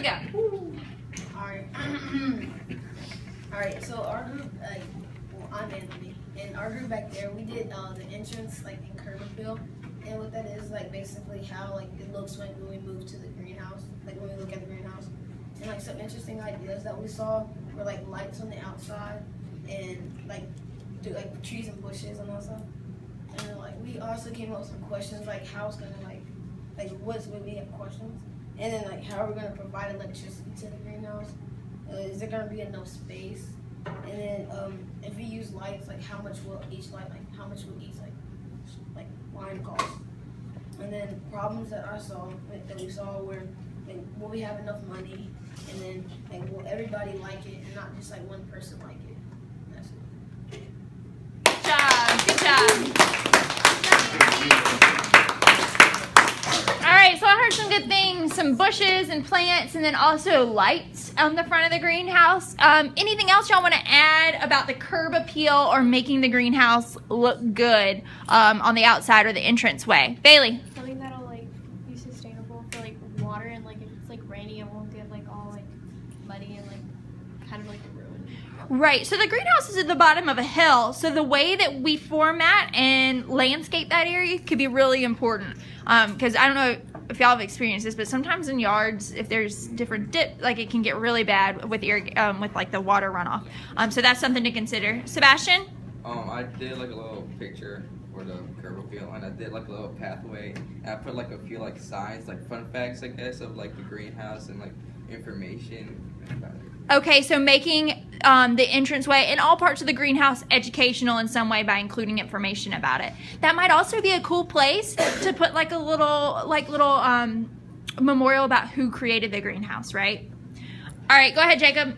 go. Alright. Alright, so our group, well, I'm Anthony, and our group back there, we did the entrance, like, in curb appeal, and what that is, like, basically how, like, it looks when we move to the greenhouse, like, when we look at the greenhouse. And, like, some interesting ideas that we saw were, like, lights on the outside, and, like, trees and bushes and all stuff. And then, like, we also came up with some questions, like, how it's gonna, like, what's when we have questions, and then, like, how are we gonna provide electricity to the greenhouse? Is there gonna be enough space? And then, if we use lights, like, how much will each light, like, how much will each, like line cost? And then problems that we saw were, like, will we have enough money? And then, like, will everybody like it, and not just, like, one person like it? That's it. Good job. All right, so I heard some good things, some bushes and plants, and then also lights on the front of the greenhouse. Anything else y'all want to add about the curb appeal or making the greenhouse look good on the outside or the entranceway? Bailey? Something that'll like be sustainable for like water, and like if it's like rainy, it won't get like all like muddy and like kind of like ruined. Right, so the greenhouse is at the bottom of a hill, so the way that we format and landscape that area could be really important. Because I don't know if y'all have experienced this, but sometimes in yards, if there's different dip, like it can get really bad with with like the water runoff. So that's something to consider. Sebastian? I did like a little picture for the curb appeal, and I did like a little pathway, and I put like a few like signs, like fun facts, I guess, of like the greenhouse and like information about it. Okay, so making the entranceway and all parts of the greenhouse educational in some way by including information about it. That might also be a cool place to put like a little memorial about who created the greenhouse, right? All right, go ahead, Jacob.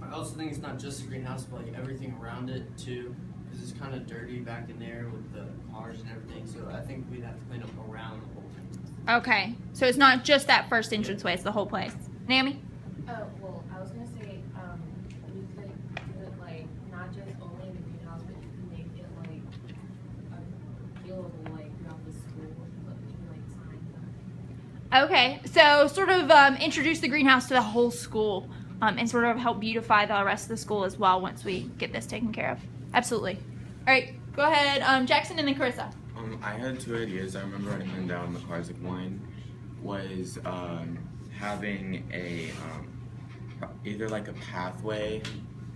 I also think it's not just the greenhouse, but like everything around it too, because it's kind of dirty back in there with the cars and everything. So I think we'd have to clean up around the whole thing. Okay, so it's not just that first entranceway; it's the whole place. Naomi? Well, I was gonna say, we could do it like not just only in the greenhouse, but you can make it like appealable like throughout the school, but maybe like signs up. Okay, so sort of introduce the greenhouse to the whole school and sort of help beautify the rest of the school as well once we get this taken care of. Absolutely. All right, go ahead, Jackson and then Carissa. I had two ideas. I remember writing them down in the cards. Like one was having a either like a pathway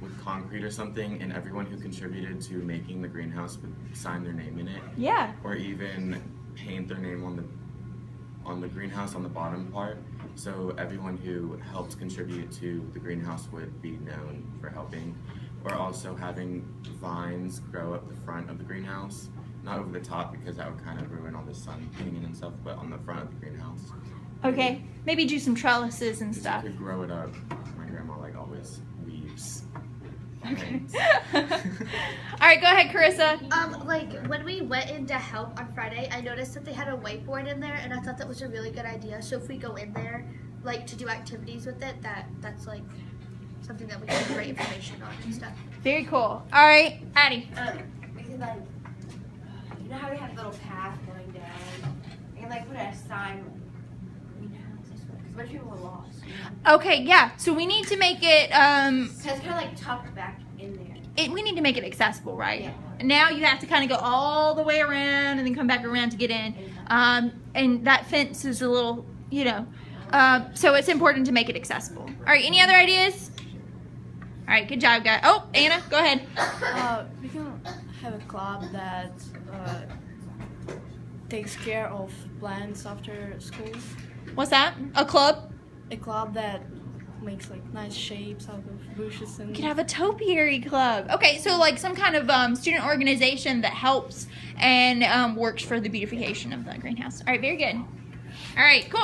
with concrete or something, and everyone who contributed to making the greenhouse would sign their name in it. Yeah. Or even paint their name on the greenhouse on the bottom part, so everyone who helped contribute to the greenhouse would be known for helping. Or also having vines grow up the front of the greenhouse, not over the top because that would kind of ruin all the sun getting in and stuff, but on the front of the greenhouse. Okay, maybe do some trellises and stuff. You could grow it up. My grandma like always weaves. Okay. All right, go ahead, Carissa. Like when we went in to help on Friday, I noticed that they had a whiteboard in there, and I thought that was a really good idea. So if we go in there, like to do activities with it, that's like something that we can write information on and stuff. Very cool. All right, Addie. We could like, you know how we have a little path going down? We can like put a sign. Because what if people are lost? Okay, yeah. So we need to make it. So it's kind of like tucked back in there. We need to make it accessible, right? Yeah. Now you have to kind of go all the way around and then come back around to get in. And that fence is a little, you know. So it's important to make it accessible. All right. Any other ideas? All right. Good job, guys. Oh, Anna, go ahead. We can have a club that takes care of plants after school. What's that? A club? A club that makes like nice shapes out of bushes and. We could have a topiary club. Okay, so like some kind of student organization that helps and works for the beautification of the greenhouse. All right, very good. All right, cool.